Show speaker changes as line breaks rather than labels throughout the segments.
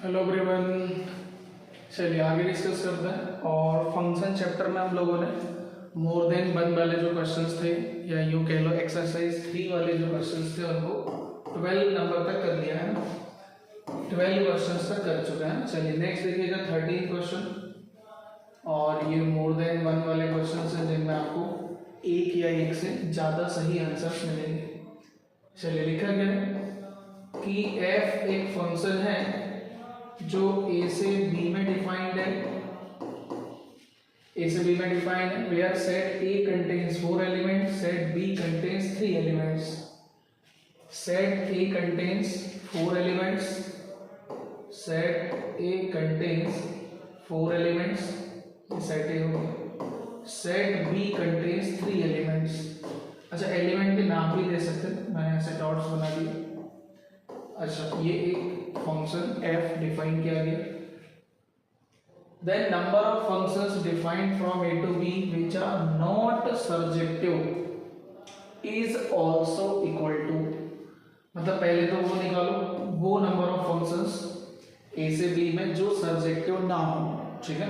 Hello everyone. चलिए आगे discuss करते हैं। और फंक्शन चैप्टर में हम लोगों ने मोर देन वन वाले जो क्वेश्चंस थे या यूँ कह लो एक्सरसाइज 3 वाले जो क्वेश्चंस थे उनको 12 नंबर तक कर लिया है ना। 12 क्वेश्चंस तक कर चुके हैं। चलिए नेक्स्ट देखिएगा 13 क्वेश्चन। और ये मोर देन वन वाले क्वेश्चन हैं जिनमें आपको एक या एक से ज़्यादा सही आंसर्स मिलेंगे। चलिए लिखा गया है कि f एक फंक्शन है जो a से b में डिफाइंड है। a से b में डिफाइंड है where set a contains 4 elements, set b contains 3 elements. Set a contains 4 elements, set a contains 4 elements, set a हो गया। Set b contains 3 elements. अच्छा एलिमेंट के नाम भी दे सकते हैं, मैंने ऐसे डॉट्स बना दिए। अच्छा ये एक फंक्शन f डिफाइन किया गया। Then number of functions defined from a to b which are not surjective is also equal to, मतलब पहले तो वो निकालो वो नंबर ऑफ फंक्शंस a से b में जो सर्जेक्टिव ना हो। ठीक है।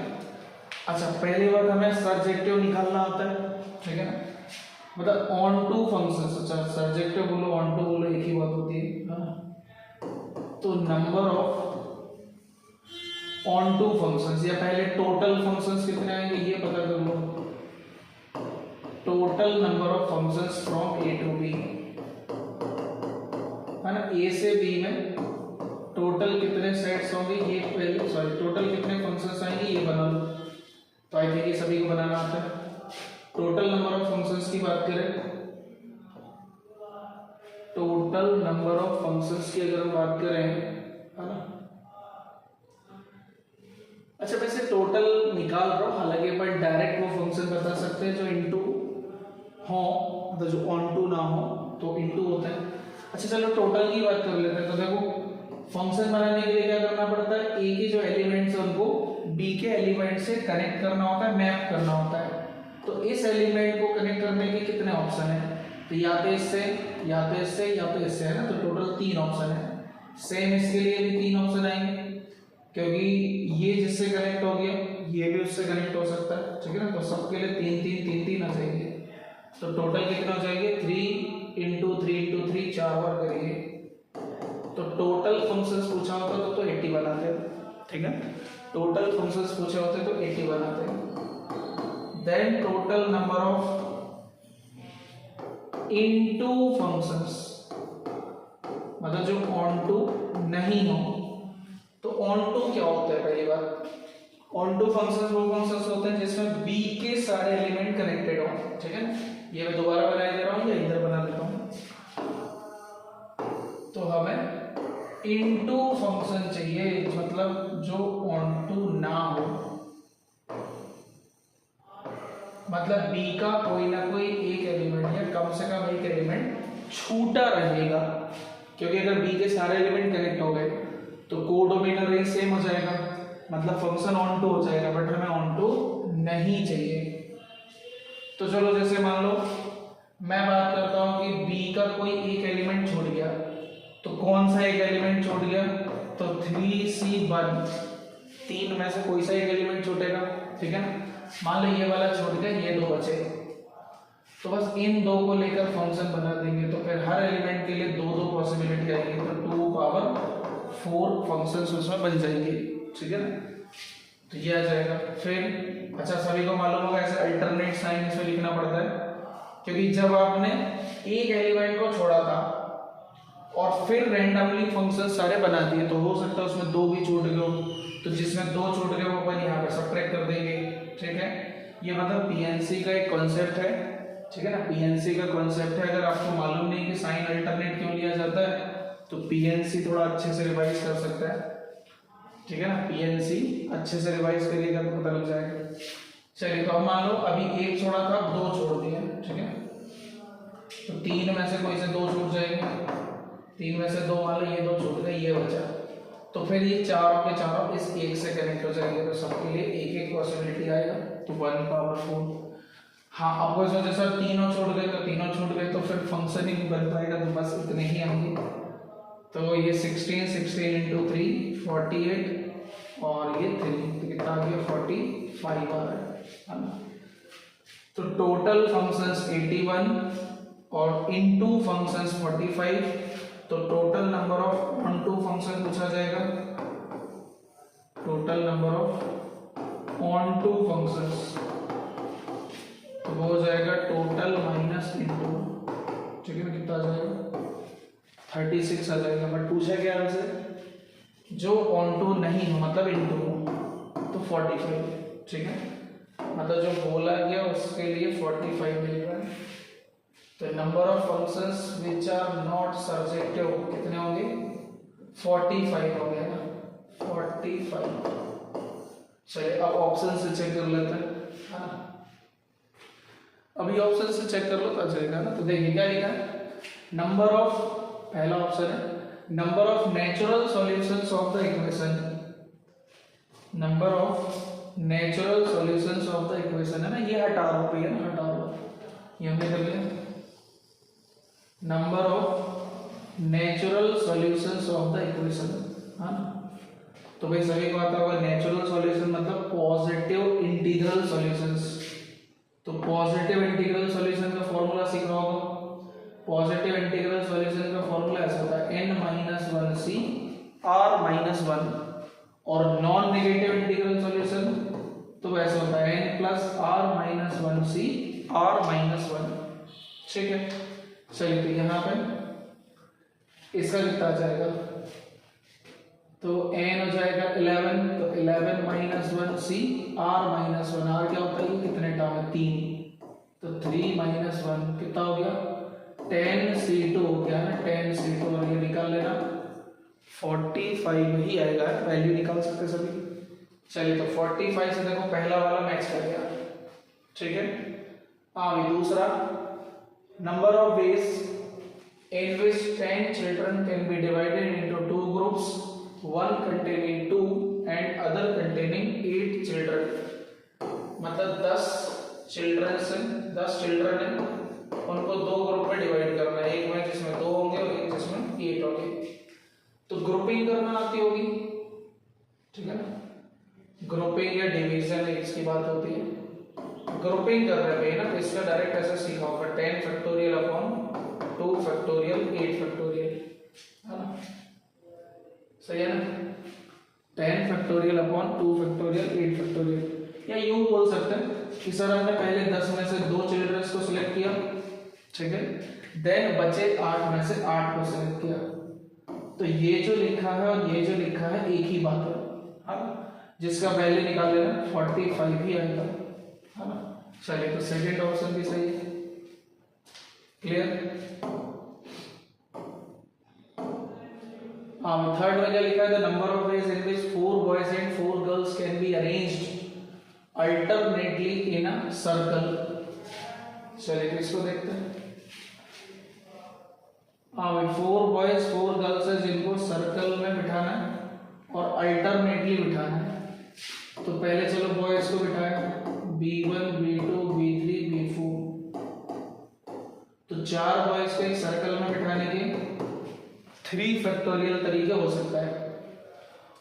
अच्छा पहली बात हमें सर्जेक्टिव निकालना आता है। ठीक है ना, मतलब ऑन टू फंक्शंस। अच्छा सर्जेक्टिव बोलो ऑन टू बोलो एक ही बात होती है। तो number of onto functions या पहले टोटल फंक्शंस कितने आएंगे ये पता कर लो। Total number of functions from a to b है ना। a से b में टोटल कितने सेट्स होंगे ये पहले, सॉरी टोटल कितने फंक्शंस आएंगे ये बना लो। तो आई थिंक ये सभी को बनाना आता है। टोटल नंबर ऑफ फंक्शंस की बात करें, टोटल नंबर ऑफ फंक्शंस की अगर हम बात करें है ना। अच्छा वैसे टोटल निकाल रहा हूं, हालांकि पर डायरेक्ट वो फंक्शन बता सकते हैं जो इनटू हो, मतलब जो ऑन टू ना हो तो इनटू होता है। अच्छा चलो टोटल की बात कर लेते हैं। तो देखो फंक्शन बनाने के लिए क्या करना पड़ता है, ए के जो एलिमेंट्स है उनको बी के एलिमेंट से कनेक्ट करना होता है, मैप करना होता है। तो इस एलिमेंट को कनेक्ट करने के कितने ऑप्शन है, तो या तो इससे या तो इससे या तो इससे है ना। तो टोटल 3 ऑप्शन है। सेम इसके लिए भी 3 ऑप्शन आएंगे क्योंकि ये जिससे कनेक्ट हो गया ये भी उससे कनेक्ट हो सकता है। ठीक है ना। तो सबके लिए 3 3 3 3 आ जाएंगे। तो टोटल कितना हो जाएंगे 3 इंटू 3 4 बार करेंगे। तो टोटल फंक्शंस पूछा होता तो 80 बनाते हैं। ठीक है, टोटल फंक्शंस पूछे होते तो 80 बनाते हैं। Then total number of into functions, मतलब जो ऑन टू नहीं हो। तो ऑन टू क्या होता है, पहली बात ऑन टू फंक्शंस वो फंक्शंस होते हैं जिसमें बी के सारे एलिमेंट कनेक्टेड हो। ठीक है, ये मैं दोबारा बना दे रहा हूं या इधर बना देता हूं। तो हमें इनटू फंक्शन चाहिए, मतलब जो ऑन टू ना हो, मतलब b का कोई ना कोई एक एलिमेंट या कम से कम एक एलिमेंट छूटा रहेगा। क्योंकि अगर b के सारे एलिमेंट कनेक्ट हो गए तो कोडोमिनल रेंज सेम हो जाएगा, मतलब फंक्शन ऑन टू हो जाएगा। बट हमें ऑन टू नहीं चाहिए। तो चलो जैसे मान लो मैं बात करता हूं कि b का कोई एक एलिमेंट छूट गया। तो कौन सा एक एलिमेंट छूट गया, तो 3c1, 3 में से कोई सा एक एलिमेंट छूटेगा। ठीक है ना, मान लो ये वाला छोड़ गया, ये 2 बचे। तो बस इन 2 को लेकर फंक्शन बना देंगे। तो फिर हर एलिमेंट के लिए 2 पॉसिबिलिटी आएगी। तो 2 पावर 4 फंक्शंस उसमें बन जाएंगे। ठीक है ना, तो ये आ जाएगा। फिर अच्छा सभी को मालूम होगा ऐसे अल्टरनेट साइन इसमें लिखना पड़ता है, क्योंकि जब आपने एक एलिमेंट को छोड़ा था और फिर रैंडमली फंक्शन सारे बना दिए तो हो सकता है उसमें 2 भी छूट गए। तो जिसमें 2 छूट गए वो अपन यहाँ पे सब्ट्रैक्ट कर देंगे। ठीक है, ये मतलब पीएनसी का एक कॉन्सेप्ट है। ठीक है ना, पीएनसी का कॉन्सेप्ट है। अगर आपको मालूम नहीं कि साइन अल्टरनेट क्यों लिया जाता है तो पीएनसी थोड़ा अच्छे से रिवाइज कर सकता है। ठीक है ना, पीएनसी अच्छे से रिवाइज करिएगा तो पता लग जाएगा। चलिए तो अब मान लो अभी 1 छोड़ा था, 2 छोड़ दिए। ठीक है, तो 3 में से कोई से 2 छूट जाएंगे। 3 में से 2 मान लो ये 2 छूट गए, ये बचा। तो फिर ये चारों के चारों इस एक से कनेक्ट हो जाएंगे। तो सबके लिए एक एक पॉसिबिलिटी आएगा। तो 1 पावर 4। हाँ अब वजह सर तीनों छोड़ गए तो तीनों छूट गए, तो फिर फंक्शन ही नहीं बन पाएगा। तो बस इतने ही आएंगे। तो ये 16 इंटू 3 48 और ये 3 तो कितना आ गया 45 आ रहा है ना। तो टोटल फंक्शंस 81 और इनटू फंक्शंस 45, तो total number of onto function पूछा जाएगा। Total number of onto functions तो वो हो जाएगा टोटल माइनस इनटू, ठीक है ना, कितना आ जाएगा 36 आ जाएगा। बट पूछा क्या हमसे जो ऑन टू नहीं हो मतलब इनटू हो तो 45, ठीक है, मतलब जो बोला गया उसके लिए 45 मिल रहा है। तो number of functions which are not surjective कितने होंगे 45 हो गया ना 45। चलिए अब ऑप्शन से चेक कर लेते हैं, है ना। अभी ऑप्शन से चेक कर लो तो आ जाएगा ना। तो देखिए क्या लिखा है, नंबर ऑफ, पहला ऑप्शन है number of natural solutions of the equation, number of natural solutions of the equation है ना, ये हटा लो भैया ना, हटा लो, ये हमने कर लिया। Number of natural solutions of the equation, है ना। तो भाई सभी को आता होगा नेचुरल सॉल्यूशन मतलब पॉजिटिव इंटीग्रल सॉल्यूशंस। तो पॉजिटिव इंटीग्रल सॉल्यूशन का फॉर्मूला सीख रहा होगा। पॉजिटिव इंटीग्रल सॉल्यूशन का फॉर्मूला ऐसा होता है n-1c r-1, और नॉन नेगेटिव इंटीग्रल सॉल्यूशन तो वैसा होता है n+r-1c r-1, ठीक है। चलिए तो यहाँ पे इसका कितना आ जाएगा, तो n हो जाएगा 11, तो 11 - 1c r-1, r क्या होता है कितने टर्म है 3, तो 3 - 1 कितना हो गया 10c2 हो गया ना 10c2, और ये निकाल लेना 45 ही आएगा, वैल्यू निकाल सकते सभी। चलिए तो 45 से देखो पहला वाला मैच कर गया, ठीक है। हाँ दूसरा, number of ways in which 10 children can be divided into 2 groups, one containing 2 and other containing 8 children, मतलब 10 चिल्ड्रन है, उनको 2 ग्रुप में डिवाइड करना है, एक में जिसमें 2 होंगे और एक जिसमें 8 होंगे। तो ग्रुपिंग करना आती होगी, ठीक है ना, ग्रुपिंग या डिवीजन इसकी बात होती है। ग्रुपिंग कर रहे हैं ना, तो इसका डायरेक्ट ऐसा सीखा होगा 10 फैक्टोरियल अपॉन 2 फैक्टोरियल 8 फैक्टोरियल, है ना, सही है ना, 10 फैक्टोरियल अपॉन 2 फैक्टोरियल 8 फैक्टोरियल। या यूं बोल सकते हैं कि सर हमने पहले 10 में से 2 चिल्ड्रंस को सिलेक्ट किया, ठीक है, देन बचे 8 में से 8 को सिलेक्ट किया, तो ये जो लिखा है और ये जो लिखा है एक ही बात है, जिसका वैल्यू निकाल लेना 45 ही आएगा, है ना। चलिए तो सेकंड ऑप्शन भी सही है, क्लियर। थर्ड में क्या लिखा है, the number of ways in which 4 boys and 4 girls can be arranged alternately in a circle. चलिए तो इसको देखते हैं। 4 बॉयज 4 गर्ल्स है जिनको सर्कल में बिठाना है और अल्टरनेटली बिठाना है। तो पहले चलो बॉयज को बिठाए, B1 B2 B3 B4, तो 4 बॉयज को एक सर्कल में बिठाने के 3 फैक्टोरियल तरीके हो सकता है,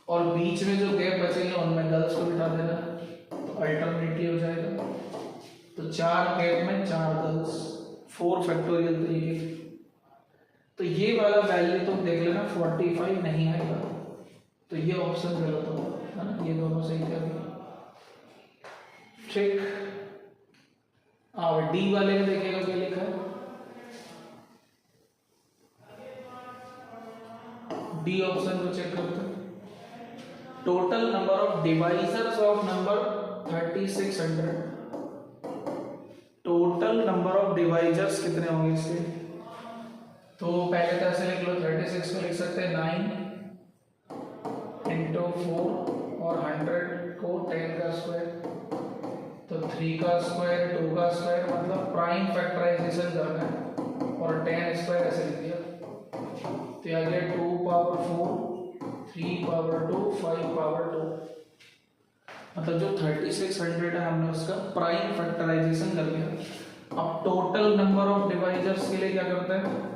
और बीच में जो गैप बचेंगे उनमें गर्ल्स को बिठा देना, तो अल्टरनेटली हो जाएगा। तो 4 गैप में 4 गर्ल्स, 4 फैक्टोरियल तरीके। तो ये वाला वैल्यू तो देख लेना 45 नहीं आएगा, तो ये ऑप्शन गलत होगा, है ना, ये दोनों सही कर दिया, ठीक। डी वाले में देखिएगा क्या लिखा है, डी ऑप्शन को चेक करते हैं। Total number of divisors of number 3600, total number of divisors कितने होंगे इसके, तो पहले तरह से लिख लो, 36 को लिख सकते हैं 9 × 4 और 100 को 10 का स्क्वायर, तो 3 का स्क्वायर 2 का स्क्वायर, मतलब प्राइम फैक्टराइजेशन करना है, और 10 स्क्वायर ऐसे लिख दिया, तो आ गया 2 पावर 4 3 पावर 2 5 पावर 2, मतलब जो 3600 है हमने उसका प्राइम फैक्टराइजेशन कर लिया। अब टोटल नंबर ऑफ डिवाइजर्स के लिए क्या करते हैं,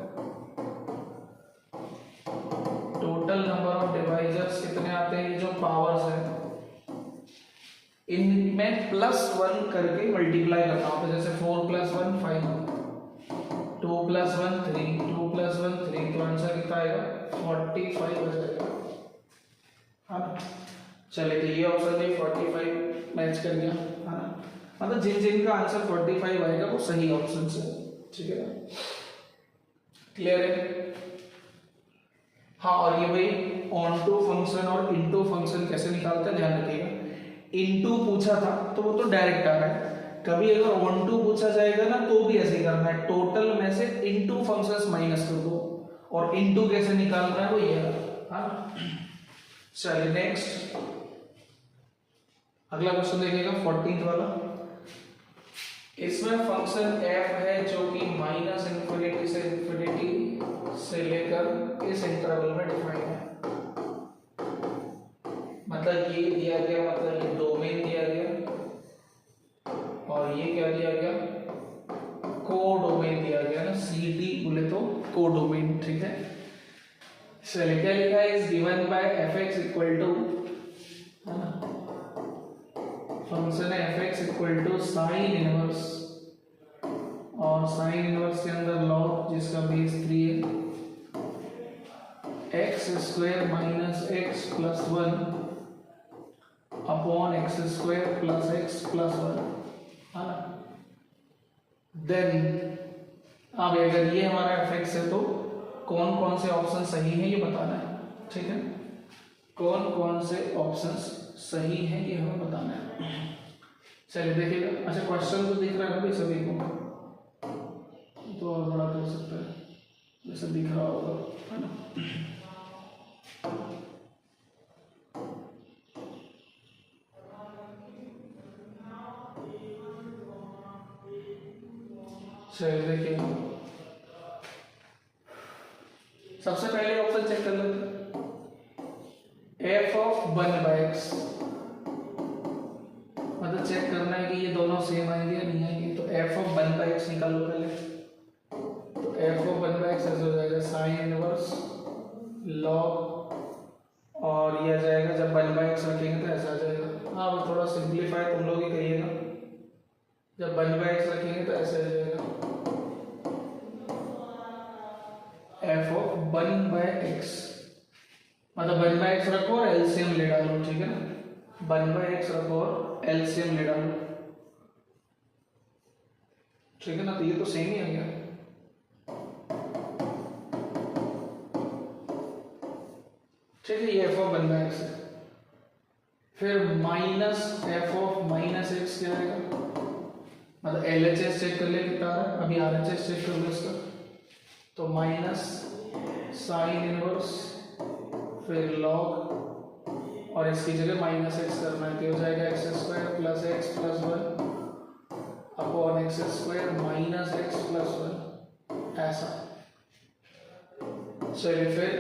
मैं +1 करके मल्टीप्लाई करता हूँ। तो जैसे 4 + 1 5, 2 + 1 3, 2 + 1 3, तो आंसर कितना आएगा 45 हो जाएगा। हाँ चलिए, तो ये ऑप्शन में 45 मैच कर गया, है ना। मतलब जिन जिन का आंसर 45 आएगा वो सही ऑप्शन है, ठीक है ना, क्लियर है। हाँ, और ये भाई ऑन टू फंक्शन और इनटू फंक्शन कैसे निकालते हैं ध्यान रखिएगा। इनटू पूछा था तो वो तो डायरेक्ट आ रहा है, कभी अगर ऑन टू पूछा जाएगा ना तो भी ऐसे ही करना है, टोटल में से इनटू फंक्शंस माइनस कर दो, और इनटू कैसे निकालना है वो ये है। हाँ चलिए नेक्स्ट, अगला क्वेश्चन देखिएगा 14th वाला। इसमें फंक्शन f है जो कि -∞ से ∞ से लेकर इस इंटरवल में डिफाइन है। मतलब ये दिया गया, मतलब ये डोमेन दिया गया, और ये क्या दिया गया, कोडोमेन दिया गया ना, CD बोले तो कोडोमेन, ठीक है। चलिए क्या लिखा है, is given by fx equal to, है ना, फंक्शन है fx equal to sine inverse, और साइन इनवर्स के अंदर लॉग जिसका बेस 3 है, x² - x + 1 upon x² + x + 1, है ना। देन अब अगर ये हमारा fx है तो कौन कौन से ऑप्शन सही हैं ये बताना है, ठीक है, कौन कौन से ऑप्शन सही हैं ये हमें बताना है। चलिए देखिएगा, अच्छा क्वेश्चन तो दिख रहा है भाई सभी को, तो और बड़ा कर सकता है, जैसे दिख रहा होगा, है ना। चलिए देखिए, सबसे पहले ऑप्शन चेक कर लेते हैं, f ऑफ 1/x, मतलब चेक करना है कि ये दोनों सेम आएंगे या नहीं आएंगे। तो f ऑफ 1/x निकालो पहले, तो f ऑफ 1/x ऐसे हो जाएगा साइन इनवर्स लॉग, और ये आ जाएगा, जब 1/x रखेंगे तो ऐसा आ जाएगा। हाँ वो थोड़ा सिंप्लीफाई तुम लोग ही करिएगा, जब 1/x रखेंगे तो ऐसे आ जाएगा, f ऑफ 1/x, मतलब 1/x रखो और एलसीएम ले डालो, ठीक है ना, 1/x रखो और एलसीएम ले डालो, ठीक है ना। तो ये तो सेम ही आ गया, ठीक है, ये f ऑफ 1/x है। फिर माइनस f ऑफ -x क्या आएगा, मतलब LHS चेक कर ले कितना आ रहा है, अभी RHS चेक कर लो इसका, तो माइनस साइन इनवर्स फिर लॉग, और इसकी जगह -x करना है, तो हो जाएगा x² + x + 1 upon x² - x + 1, ऐसा। चलिए फिर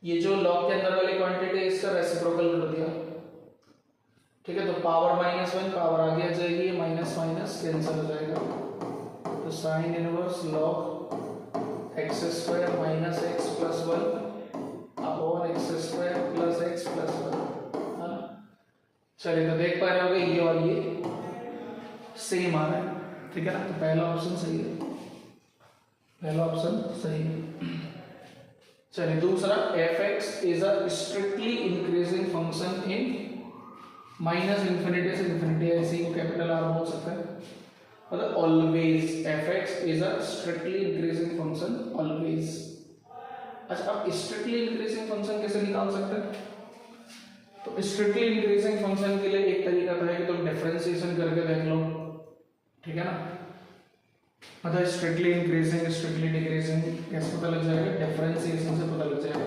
ये जो लॉग के अंदर वाली क्वांटिटी है इसका रेसिप्रोकल कर दिया, ठीक है, तो पावर -1 पावर आगे आ जाएगी, माइनस माइनस कैंसिल हो जाएगा, तो sine inverse log x² - x + 1 upon x² + x + 1, है ना। चलिए तो देख पा रहे होगे ये और ये सेम आ रहा है, ठीक है ना, तो पहला ऑप्शन सही है, पहला ऑप्शन सही है। चलिए दूसरा, fx is a strictly increasing function in -∞ से ∞, ऐसे को कैपिटल R बोल सकते हैं, मतलब always fx is a strictly increasing function always. अच्छा, अब स्ट्रिक्टली इंक्रीजिंग फंक्शन कैसे निकाल सकते हैं, तो स्ट्रिक्टली इंक्रीजिंग फंक्शन के लिए एक तरीका है कि तुम डिफरेंशिएशन करके देख लो, ठीक है ना, मतलब स्ट्रिक्टली इंक्रीजिंग स्ट्रिक्टली डिक्रीजिंग कैसे पता लग जाएगा, डिफरेंशिएशन से पता लग जाएगा।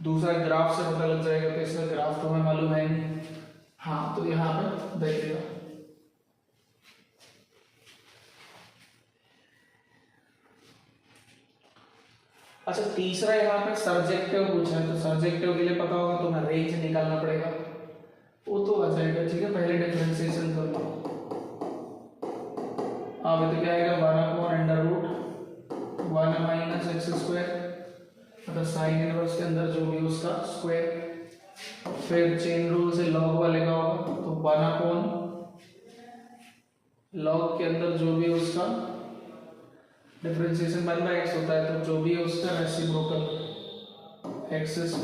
दूसरा ग्राफ से पता लग जाएगा, तो इसका ग्राफ तो हमें मालूम है नहीं, हाँ तो यहाँ पर देखिएगा, अच्छा तीसरा यहाँ पे सर्जेक्टिव पूछा है, तो सर्जेक्टिव के लिए पता होगा तो हमें रेंज निकालना पड़ेगा, वो तो आ जाएगा, ठीक है, पहले डिफरेंशिएशन कर लो। अब तो क्या आएगा, 12 को √1 - x², मतलब साइन इनवर्स के अंदर जो भी उसका स्क्वायर फिर चेन रूल से लॉग वाले का होगा तो 1/, लॉग के अंदर जो भी उसका डिफरेंशिएशन 1/x होता है, तो जो भी है उसका reciprocal x² +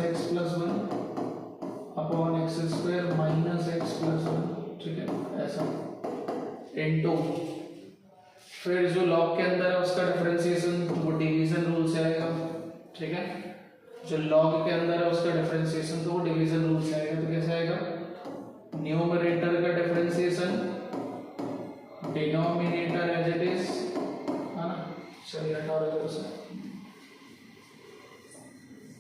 x + 1 upon x² - x + 1, ठीक है, ऐसा इनटू फिर जो लॉग के अंदर है उसका डिफरेंशिएशन वो डिवीजन रूल से आएगा, ठीक है, जो लॉग के अंदर है उसका डिफरेंशिएशन तो वो डिवीजन रूल से आएगा। तो कैसे आएगा, न्यूमरेटर का differentiation denominator as it is, है ना। चलिए 18 से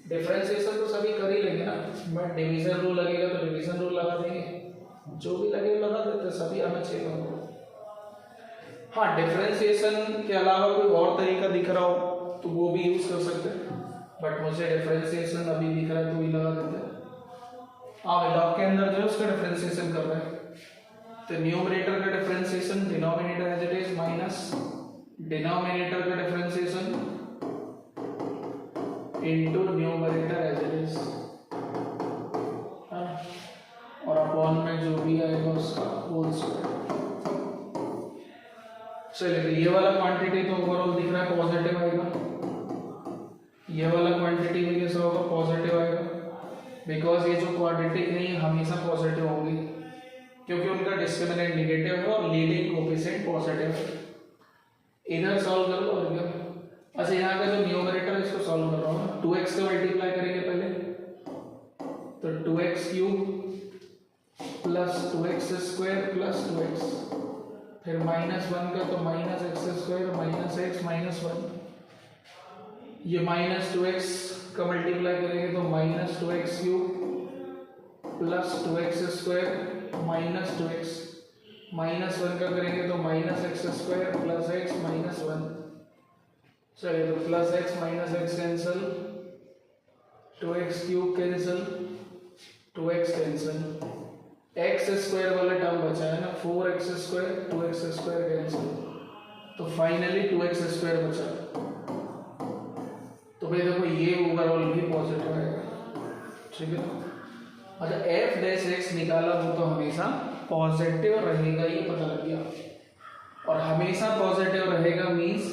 डिफरेंशिएशन तो सभी कर ही लेंगे ना, बट डिवीजन रूल लगेगा तो डिवीजन रूल लगा देंगे, जो भी लगे लगा देते, सभी आना चाहिए हमको। हाँ, डिफरेंशिएशन के अलावा कोई और तरीका दिख रहा हो तो वो भी यूज कर सकते हैं, बट मुझे डिफरेंशिएशन अभी दिख रहा है तो भी लगा देते हैं। हाँ, लॉग के अंदर जो है उसका डिफरेंशिएशन कर रहे हैं, तो न्यूमरेटर का differentiation denominator as it is minus denominator का differentiation into numerator as it is, और अपॉन में जो भी आएगा उसका होल स्क्वायर। चलिए, तो ये वाला क्वांटिटी तो ओवरऑल दिख रहा है पॉजिटिव आएगा, ये वाला क्वांटिटी भी कैसा होगा, पॉजिटिव आएगा, बिकॉज ये जो क्वाड्रेटिक नहीं है हमेशा पॉजिटिव होंगी क्योंकि उनका डिस्क्रिमिनेंट नेगेटिव है और लीडिंग कोएफिशिएंट पॉजिटिव है। इधर सॉल्व कर लो और क्या। अच्छा, यहाँ का जो न्यूमरेटर इसको सॉल्व कर रहा हूँ, 2x का मल्टीप्लाई करेंगे पहले, तो 2x³ + 2x² + 2x, फिर -1 का तो -x² - x -1, ये -2x का मल्टीप्लाई करेंगे तो -2x³ + 2x² - 2x, -1 का करेंगे तो -x² + x -1, चलिए तो +x - x cancel, 2x³ cancel, 2x cancel, x² वाला टर्म बचा है ना, 4x² 2x² कैंसिल, तो फाइनली 2x² बचा। तो भाई देखो ये ओवरऑल भी पॉजिटिव आएगा, ठीक है। अच्छा, f' निकाला वो तो हमेशा पॉजिटिव रहेगा, ये पता लग गया, और हमेशा पॉजिटिव रहेगा मींस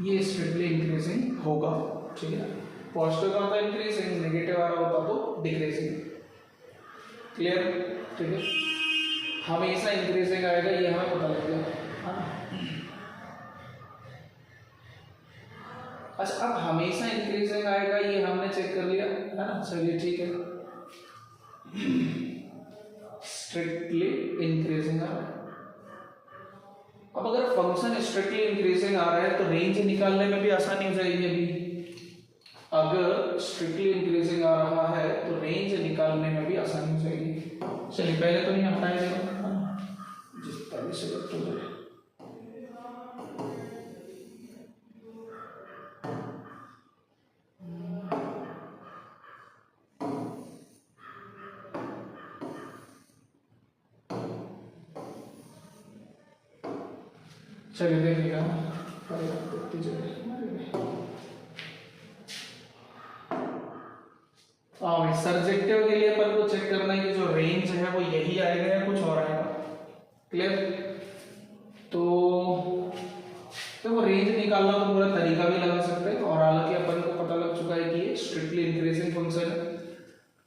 ये स्ट्रिक्टली इंक्रीजिंग होगा, ठीक है। पॉजिटिव का मतलब इंक्रीजिंग, नेगेटिव आ रहा होता तो डिक्रीजिंग, क्लियर, ठीक है। हमेशा इंक्रीजिंग आएगा ये हमें पता लग गया। अच्छा, अब हमेशा इंक्रीजिंग आएगा ये हमने चेक कर लिया है ना, चलिए ठीक है, स्ट्रिक्टली इंक्रीजिंग आ रहा है। अब अगर फंक्शन स्ट्रिक्टली इंक्रीजिंग आ रहा है तो रेंज निकालने में भी आसानी हो जाएगी। अभी अगर स्ट्रिक्टली इंक्रीजिंग आ रहा है तो रेंज निकालने में भी आसानी हो जाएगी। चलिए पहले तो नहीं हटाएंगे, जितना भी सिलेक्ट हो जाए। चलिए देखिएगा, सर्जेक्टिव के लिए अपन को चेक करना है कि जो रेंज है वो यही आएगा या कुछ और आएगा, क्लियर। तो देखो रेंज निकालना तो पूरा तरीका भी लगा सकते हैं, और हालांकि अपन को पता लग चुका है कि ये स्ट्रिक्टली इंक्रीजिंग फंक्शन है,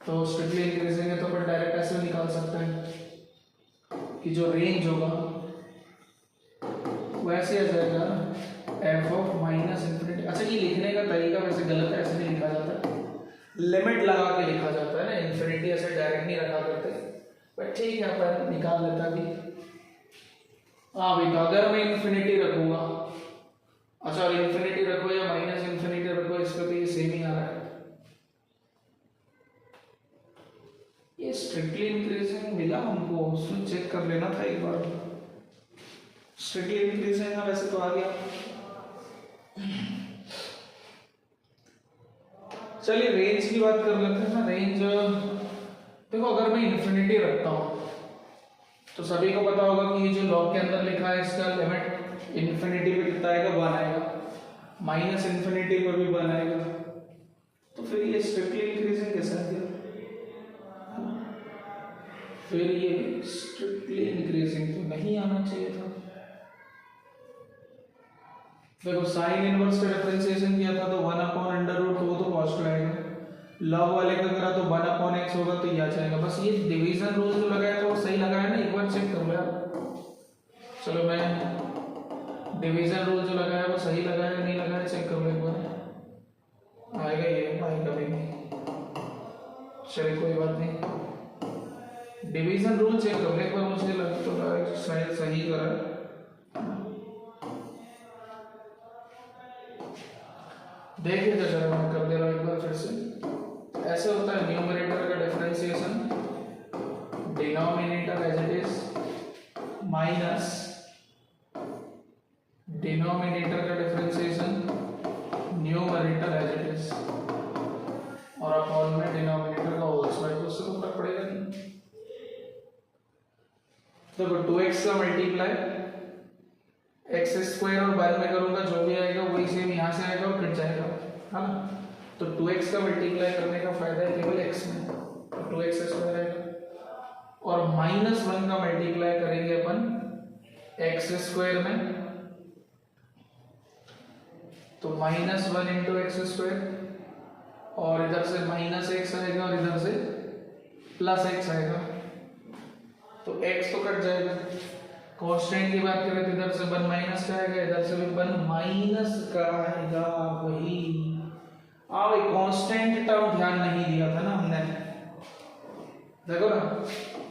तो स्ट्रिक्टली इंक्रीजिंग है तो अपन डायरेक्ट ऐसे निकाल सकते हैं कि जो रेंज होगा वैसे आ जाएगा f(-∞). अच्छा, ये लिखने का तरीका वैसे गलत है, ऐसे नहीं लिखा जाता, लिमिट लगा के लिखा जाता है ना, इन्फिनिटी ऐसे डायरेक्ट नहीं रखा करते, बट ठीक है अपन निकाल लेता भी। हाँ भाई, तो अगर मैं इन्फिनिटी रखूंगा, अच्छा इन्फिनिटी रखो या -∞ रखो, इस पे तो ये सेम ही आ रहा है, ये स्ट्रिक्टली इंक्रीजिंग मिला हमको, उसमें चेक कर लेना था एक बार। स्ट्रिक्टली इंक्रीजिंग है वैसे तो आ गया। चलिए रेंज की बात कर लेते हैं ना। रेंज देखो, अगर मैं इन्फिनिटी रखता हूँ तो सभी को पता होगा कि ये जो लॉग के अंदर लिखा है इसका लिमिट इन्फिनिटी पे कितना आएगा, 1 आएगा, -∞ पर भी 1 आएगा, तो फिर ये स्ट्रिक्टली इंक्रीजिंग कैसे आ गया? फिर ये स्ट्रिक्टली इंक्रीजिंग तो नहीं आना चाहिए था। देखो साइन इनवर्स का डिफरेंशिएशन किया था तो 1/√, तो वो तो पॉजिटिव आएगा। लॉग वाले का करा तो 1/x होगा तो ये आ जाएगा। बस ये डिवीजन रूल जो लगाया था वो सही लगाया ना, एक बार चेक कर लो यार। चलो मैं डिवीजन रूल जो लगाया वो सही लगाया नहीं लगाया चेक कर लो एक बार। आएगा ये, आएगा भी नहीं, चलिए कोई बात नहीं। डिवीजन रूल चेक कर लो एक बार, मुझे लग तो रहा है शायद सही करा। देखिए तो चलो मैं कर दे रहा हूँ एक बार फिर से। ऐसे होता है न्यूमरेटर का differentiation, denominator as it is minus denominator का differentiation numerator as it is, और अपॉन में डिनोमिनेटर का होल स्क्वायर, तो उससे तो फर्क पड़ेगा नहीं। देखो 2x का मल्टीप्लाई एक्स स्क्वायर और 1 में करूंगा, जो भी आएगा वही सेम यहाँ से आएगा और कट जाएगा, है ना। तो 2x का मल्टीप्लाई करने का फायदा है केवल x में, तो 2x स्क्वायर आएगा। और -1 का मल्टीप्लाई करेंगे अपन एक्स स्क्वायर में, तो -1 इंटू एक्स स्क्वायर, और इधर से -x आएगा और इधर से +x आएगा, तो x तो कट जाएगा। कांस्टेंट की बात करें तो इधर से 1 माइनस का आएगा, इधर से भी 1 माइनस का आएगा, वही भाई कांस्टेंट टर्म ध्यान नहीं दिया था ना हमने। देखो ना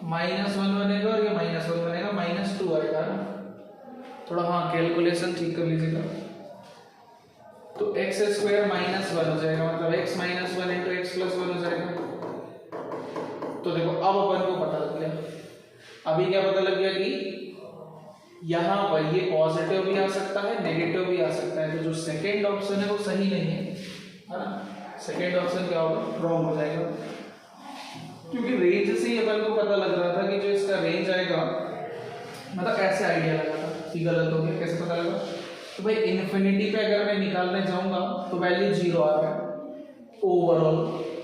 -1 बनेगा और ये -1 बनेगा, -2 आएगा ना। थोड़ा हाँ कैलकुलेशन ठीक कर लीजिएगा। तो एक्स स्क्वायर -1 हो जाएगा, मतलब x -1 इंटू एक्स +1 हो जाएगा। तो देखो अब अपन को पता लग गया, अभी क्या पता लग गया कि यहाँ पर ये पॉजिटिव भी आ सकता है नेगेटिव भी आ सकता है। तो जो सेकेंड ऑप्शन है वो सही नहीं है ना। सेकेंड ऑप्शन क्या होगा, रॉन्ग हो जाएगा, क्योंकि रेंज से ही अपन को पता लग रहा था कि जो इसका रेंज आएगा, मतलब ऐसे आइडिया लगा था कि गलत हो गया। कैसे पता लगा, तो भाई इन्फिनिटी पे अगर मैं निकालने जाऊंगा तो वैल्यू 0 आ रहा है ओवरऑल,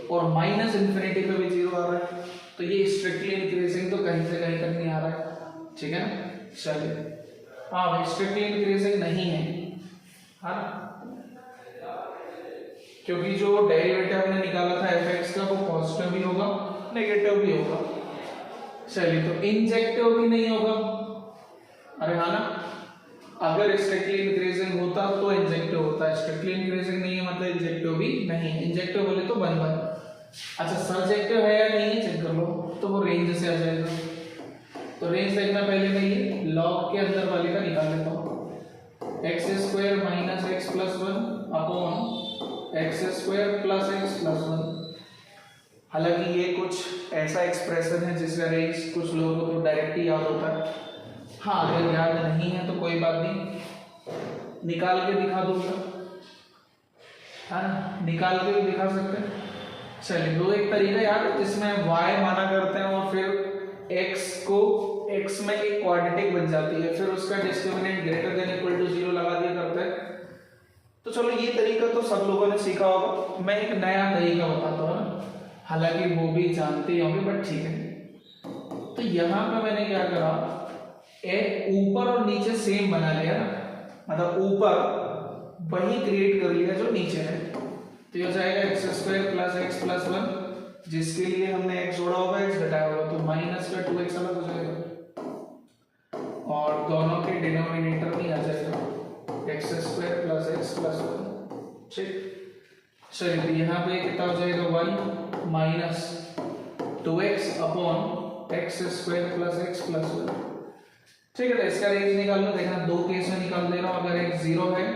और -इन्फिनिटी पे भी 0 आ रहा है, तो ये स्ट्रिक्टली इंक्रीजिंग तो कहीं से कहीं तक नहीं आ रहा है, ठीक है ना। चलिए हाँ भाई स्ट्रिक्टली इंक्रीजिंग नहीं है, हाँ क्योंकि जो डेरिवेटिव हमने निकाला था fx का वो पॉजिटिव भी होगा नेगेटिव भी होगा। चलिए तो इंजेक्टिव भी नहीं होगा, अरे हाँ ना, अगर स्ट्रिक्टली इंक्रीजिंग होता तो इंजेक्टिव होता है, स्ट्रिक्टली इंक्रीजिंग नहीं है मतलब इंजेक्टिव भी नहीं है। इंजेक्टिव बोले तो 1/1। अच्छा सर्जेक्टिव है या नहीं है चेक कर लो, तो वो रेंज से आ जाएगा। तो रेंज देखना पहले मैं ये लॉग के अंदर वाले का निकाल लेता हूँ, x square minus x plus 1 upon x square plus x plus 1। हालांकि ये कुछ ऐसा एक्सप्रेशन है जिसका रेंज कुछ लोगों को डायरेक्ट ही याद होता है, हाँ अगर याद नहीं है तो कोई बात नहीं, निकाल के दिखा दूंगा, है ना, निकाल के भी दिखा सकते हैं। चलिए दो एक तरीका याद है जिसमें y माना करते हैं और फिर x को x में एक क्वाड्रेटिक बन जाती है, फिर उसका discriminant greater than equal to 0 लगा दिया करते हैं। तो चलो ये तरीका तो सब लोगों ने सीखा होगा, मैं एक नया तरीका बताता हूँ, हालांकि वो भी जानते होंगे बट ठीक है। तो यहाँ पे मैंने क्या करा, एक ऊपर और नीचे सेम बना लिया ना, मतलब ऊपर वही क्रिएट कर लिया जो नीचे है, तो ये हो जाएगा x square plus x plus 1, जिसके लिए हमने x जोड़ा होगा x घटाया होगा, तो माइनस का 2x अलग हो जाएगा, और दोनों के डिनोमिनेटर में आ जाएगा x square plus x plus 1। ठीक, चलिए तो यहाँ पे कितना हो जाएगा 1 minus 2x upon x square plus x plus 1। ठीक है, तो इसका रेंज निकाल लो, देखना दो केस में निकाल दे रहा हूँ। अगर x 0 है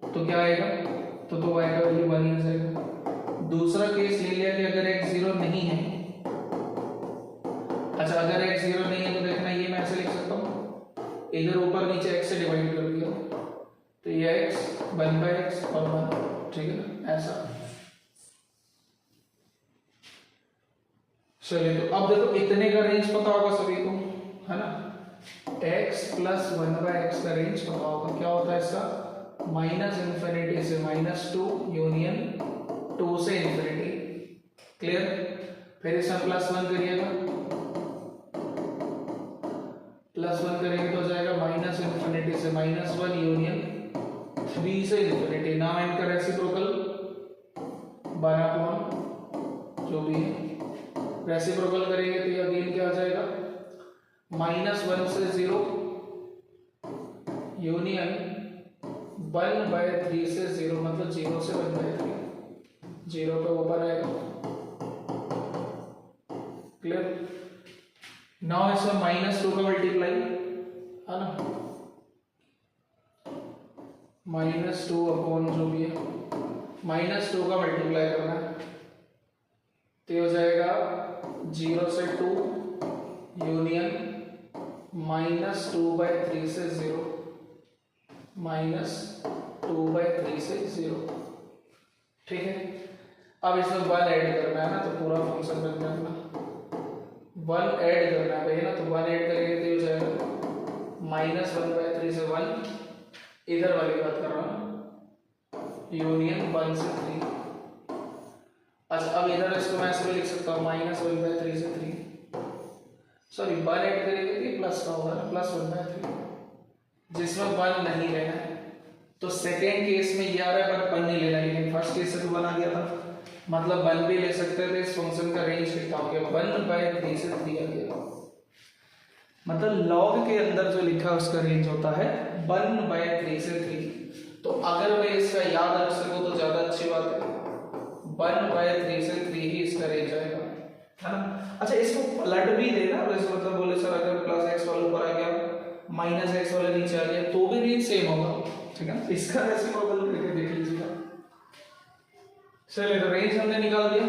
तो क्या आएगा, तो y का वैल्यू 1 ही आ जाएगा। दूसरा केस ले लिया कि अगर x 0 नहीं है, अच्छा अगर x 0 नहीं है तो देखना ये मैं ऐसे लिख सकता हूँ, इधर ऊपर नीचे x से डिवाइड कर दिया, तो ये x 1/x और 1, ठीक है ना, ऐसा। चलिए तो अब देखो इतने का रेंज पता होगा सभी को, है ना, x प्लस 1/x का रेंज पता होगा, क्या होता है इसका, -इन्फिनिटी से -2 यूनियन 2 से इन्फिनिटी। क्लियर, फिर इसमें +1 करिएगा, +1 करेंगे तो हो जाएगा माइनस इन्फिनिटी से -1 यूनियन 3 से इन्फिनिटी। नाउ इनका रेसिप्रोकल 1/, जो भी है रेसिप्रोकल करेंगे तो ये अगेन क्या आ जाएगा, -1 से 0 यूनियन 1/3 से 0, मतलब 0 से 1/3, 0 पे ऊपर आएगा। क्लियर? नाउ इसमें -2 का मल्टीप्लाई है ना, -2 अपॉन जो भी है -2 का मल्टीप्लाई करना है तो हो जाएगा 0 से 2 यूनियन -2/3 से 0, -2/3 से 0। ठीक है, अब इसमें 1 ऐड करना है ना, तो पूरा फंक्शन बन जाएगा 1 ऐड करना है ना, तो 1 ऐड करेंगे तो हो जाएगा -1/3 से 1, इधर वाली बात कर रहा हूँ, यूनियन 1 से 3। अच्छा, अब इधर इसको मैं ऐसे भी लिख सकता हूँ -1/3 से 3, सॉरी 1 ऐड करेंगे तो प्लस का होगा ना, +1/3, जिसमें 1 नहीं लेना है। तो सेकेंड केस में ये आ रहा है पर 1 नहीं लेना, लेकिन फर्स्ट केस से तो 1 आ गया था, मतलब 1 भी ले सकते थे। इस फंक्शन का रेंज कितना हो गया, 1/3 से 3 आ गया। मतलब log के अंदर जो लिखा है उसका रेंज होता है 1/3 से 3। तो अगर मैं इसका याद रख सकूं तो ज्यादा अच्छी बात है, 1/3 से 3 ही इसका रेंज आएगा, है ना। अच्छा, इसको पलट भी देना, वैसे मतलब बोले सर अगर +x वाला ऊपर आ गया -x वाला नीचे आ गया तो भी रेंज सेम होगा, ठीक है। इसका रेसिप्रोकल करके देख लीजिएगा। चलिए, तो रेंज हमने निकाल दिया।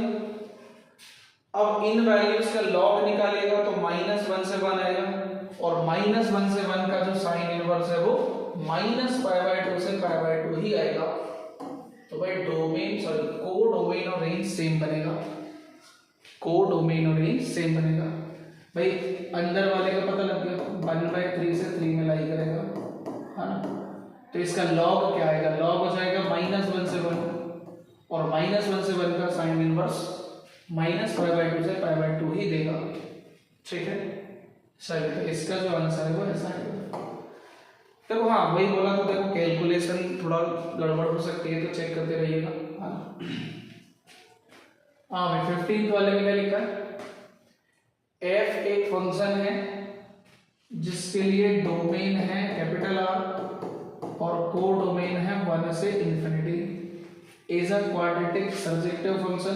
अब इन वैल्यूज का लॉग निकालिएगा तो -1 से 1 आएगा, और -1 से 1 का जो साइन इनवर्स है वो -π/2 से π/2 ही आएगा। तो भाई कोडोमेन और रेंज सेम बनेगा, कोडोमेन और रेंज सेम बनेगा। भाई अंदर वाले का पता लग गया, 1/3 से 3 में लाई करेगा, है ना। तो इसका लॉग क्या आएगा, लॉग हो जाएगा -1 से 1, और -1 से 1 का साइन इनवर्स -π/2 से π/2 ही देगा, ठीक है। चलिए, तो इसका जो आंसर है वो ऐसा है। देखो, हाँ वही बोला, तो देखो कैलकुलेशन थोड़ा गड़बड़ हो सकती है, तो चेक करते रहिएगा। हाँ भाई, 15th वाले में क्या लिखा है, f एक फंक्शन है जिसके लिए डोमेन है R और को डोमेन है 1 से infinity, is a quadratic surjective function.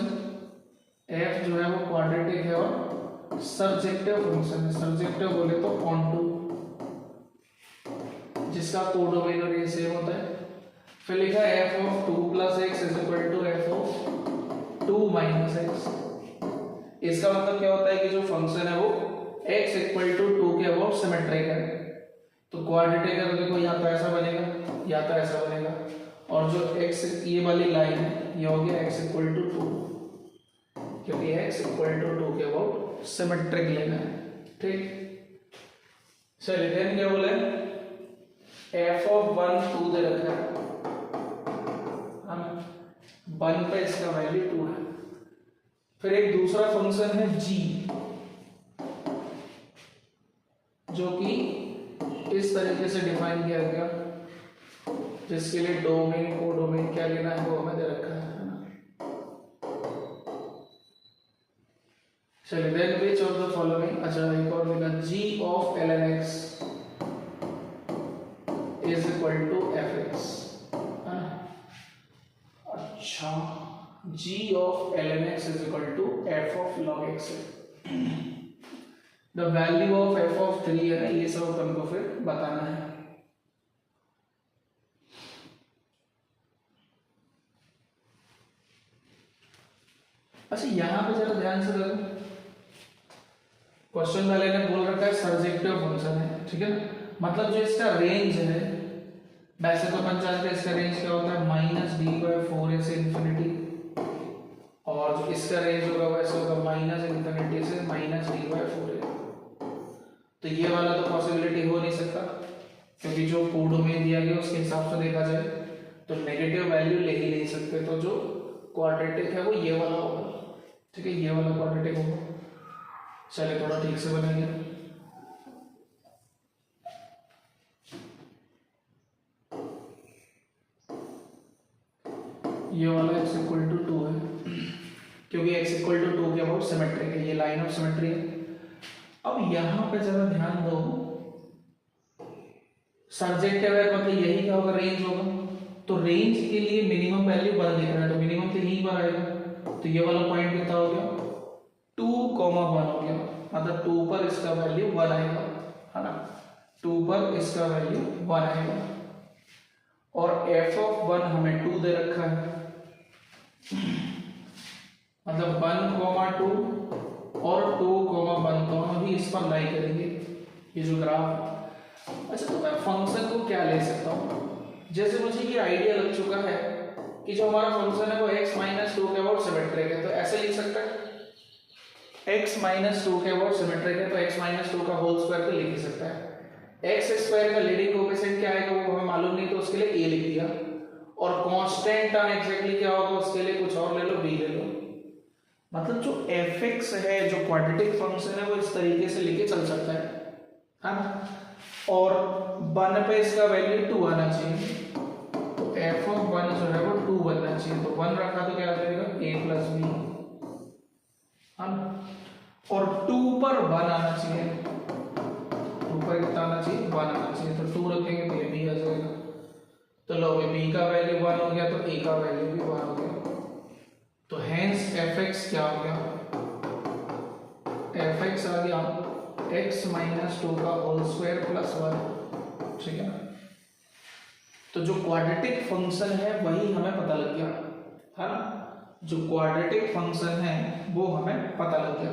f जो है वो क्वाड्रेटिक है और सर्जेक्टिव फंक्शन है। सर्जेक्टिव बोले तो ऑनटू, जिसका कोडोमेन और ये सेम होता है। फिर लिखा है f(2 + x) = f(2 - x)। इसका मतलब क्या होता है कि जो फंक्शन है वो x = 2 के अबाउट सिमेट्रिक है। तो क्वाड्रेटिक है तो देखो या तो ऐसा बनेगा या तो ऐसा बनेगा, और जो x ये वाली लाइन है ये हो गया x = 2, क्योंकि x = 2 के अबाउट सिमेट्रिक लेना है, ठीक। चलिए, देन क्या बोले, f(1 2 दे रखा है, 1 पे इसका वैल्यू 2 है। फिर एक दूसरा फंक्शन है g, जो कि इस तरीके से डिफाइन किया गया, जिसके लिए डोमेन को डोमेन क्या लेना है वो हमें दे रखा है ना। चलिए, then which of the following, अच्छा एक और मिला, g of ln x is equal to fx, है ना। अच्छा, g of ln x is equal to f of log x है। The value of f of 3 है ना, ये सब अपन को फिर बताना है। अच्छा, यहां पे जरा ध्यान से देखो, क्वेश्चन वाले ने बोल रखा है सर्जेक्टिव फंक्शन है, ठीक है। मतलब जो इसका रेंज है, वैसे तो अपन जानते हैं इसका रेंज क्या होता है, -d/4a से इन्फिनिटी, और जो इसका रेंज होगा वैसे होगा -∞ से -d/4a। तो ये वाला तो पॉसिबिलिटी हो नहीं सकता, क्योंकि जो कोडोमेन दिया गया उसके हिसाब से देखा जाए तो नेगेटिव वैल्यू ले ही नहीं सकते। तो जो क्वाड्रेटिक है वो ये वाला होगा, ठीक है, ये वाला क्वाड्रेटिक होगा। चलिए, थोड़ा ठीक से बनेंगे। ये वाला x इक्वल टू 2 है, क्योंकि x इक्वल टू 2 के अबाउट सिमेट्रिक है, ये लाइन ऑफ सिमेट्री है। अब यहाँ पे जरा ध्यान दो, सर्जेक्टिव है मतलब यही क्या होगा, रेंज होगा। तो रेंज के लिए मिनिमम वैल्यू 1 दिख रहा है, तो मिनिमम तो यहीं पर आएगा। तो ये वाला पॉइंट कितना हो गया, 2,1 हो गया, मतलब 2 पर इसका वैल्यू 1 आएगा, है ना, 2 पर इसका वैल्यू 1 आएगा। और f(1) हमें 2 दे रखा है, मतलब 1,2 और 2,1 दोनों ही इस पर लाई करेंगे, ये जो ग्राफ। अच्छा, तो मैं फंक्शन को क्या ले सकता हूँ, जैसे मुझे ये आइडिया लग चुका है कि जो हमारा फंक्शन है वो x - 2 के अबाउट सिमेट्रिक है, तो ऐसे लिख सकते हैं x - 2 के अबाउट सिमेट्रिक है, तो x - 2 का होल स्क्वायर तो लिख ही सकता है। एक्स स्क्वायर का लीडिंग कोएफिशिएंट क्या आएगा वो हमें मालूम नहीं, तो उसके लिए a लिख दिया। और कांस्टेंट टर्म एग्जैक्टली क्या होगा, उसके लिए कुछ और ले लो, b ले लो। मतलब जो fx है, जो क्वाड्रेटिक फंक्शन है, वो इस तरीके से लेके चल सकता है ना। और 1 पे इसका वैल्यू 2 आना चाहिए, तो f(1) जो है वो 2 बनना चाहिए। तो 1 रखा तो क्या आ जाएगा, a + b, और 2 पर 1 आना चाहिए, 2 पर कितना आना चाहिए, 1 आना चाहिए। तो 2 रखेंगे तो ये b आ जाएगा। तो लो, b का वैल्यू 1 हो गया, तो a का वैल्यू भी 1 हो गया। तो हेंस fx क्या हो गया, fx आ गया x - 2 का होल स्क्वायर प्लस 1, ठीक है ना। तो जो क्वाड्रेटिक फंक्शन है वही हमें पता लग गया, है ना, जो क्वाड्रेटिक फंक्शन है वो हमें पता लग गया।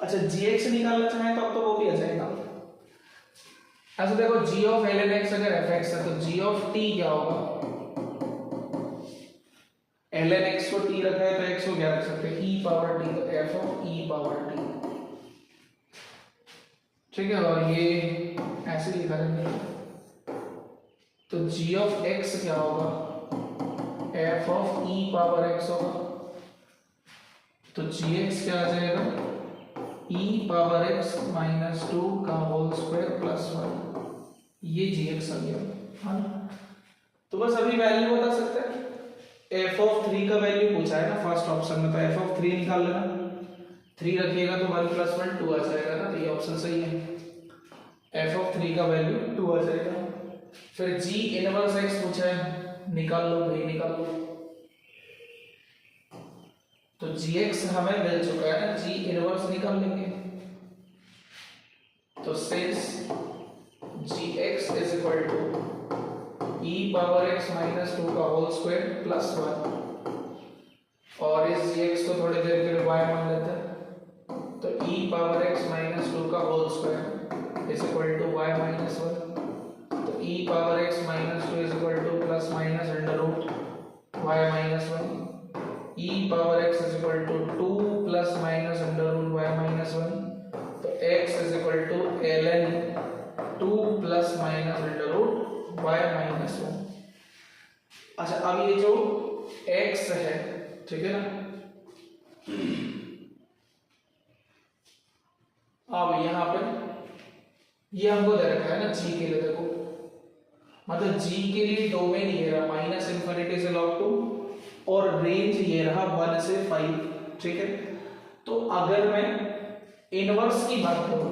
अच्छा, gx निकालना चाहें तो अब तो वो भी आ जाएगा। अच्छा देखो, g ऑफ ln x अगर fx है तो g ऑफ t क्या होगा, ln x को t रखा है तो x को क्या रख सकते हैं, e पावर t, तो f of e power t, ठीक है। और ये ऐसे लिखा रहेगा, तो g ऑफ x क्या होगा, f of e power x होगा। तो gx क्या आ जाएगा, e पावर x - 2 का होल स्क्वायर प्लस 1, ये gx आ गया, है ना। तो बस अभी वैल्यू बता सकते हैं, f ऑफ 3 का वैल्यू पूछा है ना फर्स्ट ऑप्शन में, तो f ऑफ 3 निकाल लेना, 3 रखिएगा तो 1 + 1 2 आ जाएगा ना, तो ये ऑप्शन सही है, f ऑफ 3 का वैल्यू 2 आ जाएगा। फिर g इनवर्स x पूछा है, निकाल लो भाई, निकाल लो। तो gx हमें मिल चुका है ना, g इनवर्स निकाल लेंगे। तो since gx is equal to e power x - 2 का होल स्क्वायर प्लस 1, और इस gx को थोड़ी देर के लिए y मान लेते हैं, तो e पावर x - 2 का whole square is equal to y - 1, तो e power x - 2 is equal to plus minus under root y - 1, e power x is equal to 2 plus minus under root y - 1, तो x is equal to ln 2 plus minus under root y - 1। अच्छा, अब ये जो x है, ठीक है ना, अब यहाँ पे ये हमको दे रखा है ना g के लिए, देखो मतलब g के लिए डोमेन ये रहा -∞ से log 2, और रेंज ये रहा 1 से 5, ठीक है। तो अगर मैं इनवर्स की बात करूं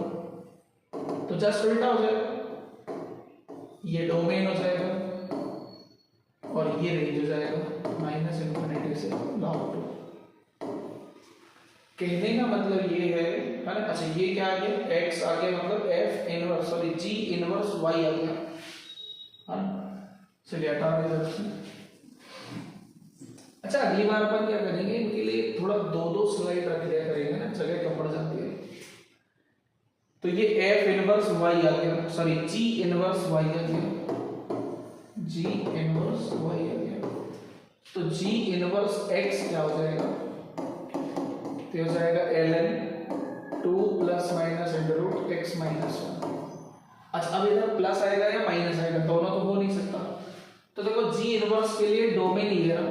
तो जस्ट उल्टा हो जाएगा, ये डोमेन हो जाएगा और ये रेंज हो जाएगा -∞ से log 2। कहने का मतलब ये है ना। अच्छा, ये क्या आ गया, x आ गया, मतलब f inverse sorry g inverse y आ गया, हाँ। चलिए हटा दें। अच्छा, अगली बार अपन क्या करेंगे, इनके लिए थोड़ा 2-2 स्लाइड रख दिया करेंगे ना, जगह कम पड़ जाती है। तो ये f इनवर्स y आ गया, सॉरी g इनवर्स y आ गया, g इनवर्स y आ गया। तो g इनवर्स x क्या हो जाएगा, तो हो जाएगा ln 2 plus minus under root x - 1। अच्छा, अब इधर प्लस आएगा या माइनस आएगा, दोनों तो हो नहीं सकता। तो देखो, g इनवर्स के लिए डोमेन ये रहा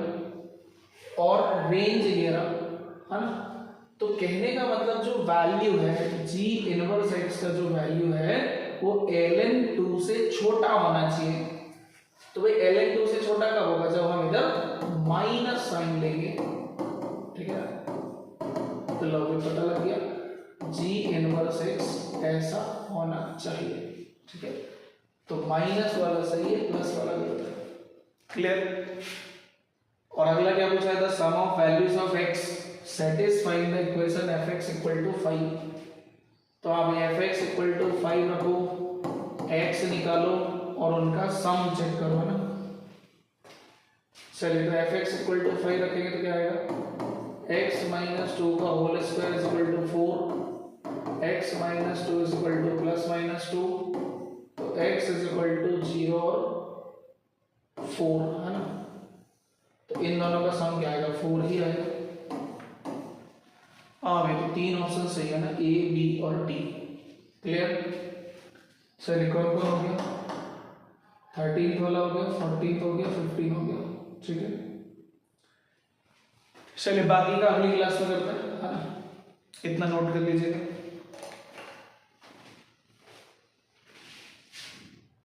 और रेंज ये रहा, है ना। तो कहने का मतलब जो वैल्यू है g इनवर्स x का जो वैल्यू है वो ln 2 से छोटा होना चाहिए। तो भाई ln 2 से छोटा कब होगा, जब हम इधर माइनस साइन लेंगे, ठीक है, तो लॉग पता लग गया, G इनवर्स x ऐसा होना चाहिए, ठीक है। तो माइनस वाला सही है, प्लस वाला गलत है। क्लियर। और अगला क्या पूछा है, the sum of values of x satisfying the equation fx equal to 5। तो आप fx इक्वल टू 5 रखो, x निकालो और उनका सम चेक करो, है ना। चलिए, तो fx इक्वल टू 5 रखेंगे तो क्या आएगा, x माइनस 2 का whole square is equal to 4, x minus 2 is equal to plus minus 2, तो x इज इक्वल टू 0 और 4, है ना। तो इन दोनों का सम क्या आएगा, 4 ही आएगा। हाँ भाई, तो 3 ऑप्शन सही है ना, A, B और D। क्लियर। चलिए, कौन कौन हो गया, 13th वाला हो गया, 14th हो गया, 15 हो गया, ठीक है। चलिए, बाकी का अगली क्लास में करते हैं, है ना। इतना नोट कर लीजिएगा।